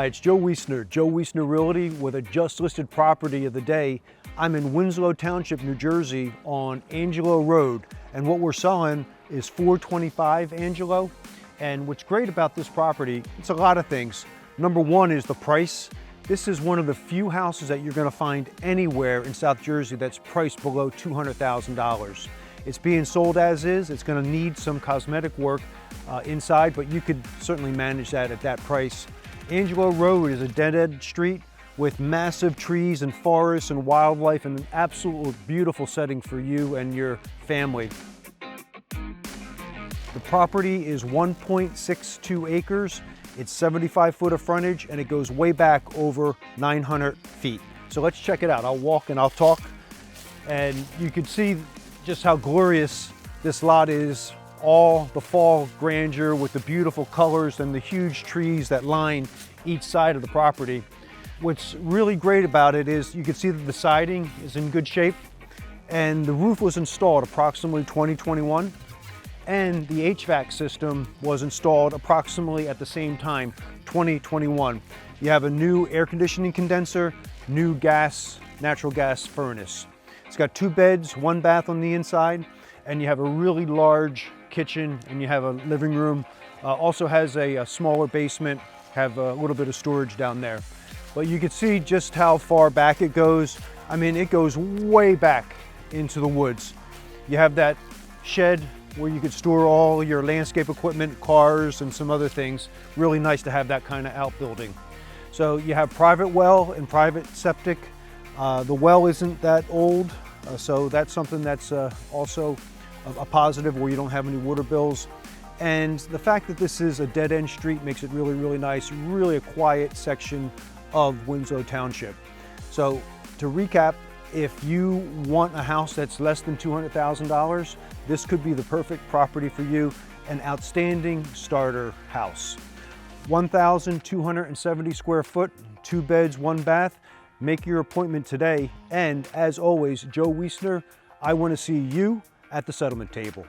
Hi, it's Joe Wiessner Realty with a just listed property of the day. I'm in Winslow Township, New Jersey on Angelow Road. And what we're selling is 425 Angelo. And what's great about this property, it's a lot of things. Number one is the price. This is one of the few houses that you're gonna find anywhere in South Jersey that's priced below $200,000. It's being sold as is. It's gonna need some cosmetic work inside, but you could certainly manage that at that price. Angelow Road is a dead-end street with massive trees and forests and wildlife and an absolutely beautiful setting for you and your family. The property is 1.62 acres. It's 75 foot of frontage and it goes way back over 900 feet. So let's check it out. I'll walk and I'll talk and you can see just how glorious this lot is. All the fall grandeur with the beautiful colors and the huge trees that line each side of the property. What's really great about it is you can see that the siding is in good shape and the roof was installed approximately 2021 and the HVAC system was installed approximately at the same time, 2021. You have a new air conditioning condenser, new natural gas furnace. It's got 2 beds, 1 bath on the inside, and you have a really large kitchen and you have a living room. Also has a smaller basement, have a little bit of storage down there. But you can see just how far back it goes. I mean, it goes way back into the woods. You have that shed where you could store all your landscape equipment, cars, and some other things. Really nice to have that kind of outbuilding. So you have private well and private septic. The well isn't that old, so that's something that's also a positive where you don't have any water bills. And the fact that this is a dead-end street makes it really, really nice, really a quiet section of Winslow Township. So to recap, if you want a house that's less than $200,000, this could be the perfect property for you, an outstanding starter house. 1,270 square foot, 2 beds, 1 bath. Make your appointment today. And as always, Joe Wiessner, I want to see you at the settlement table.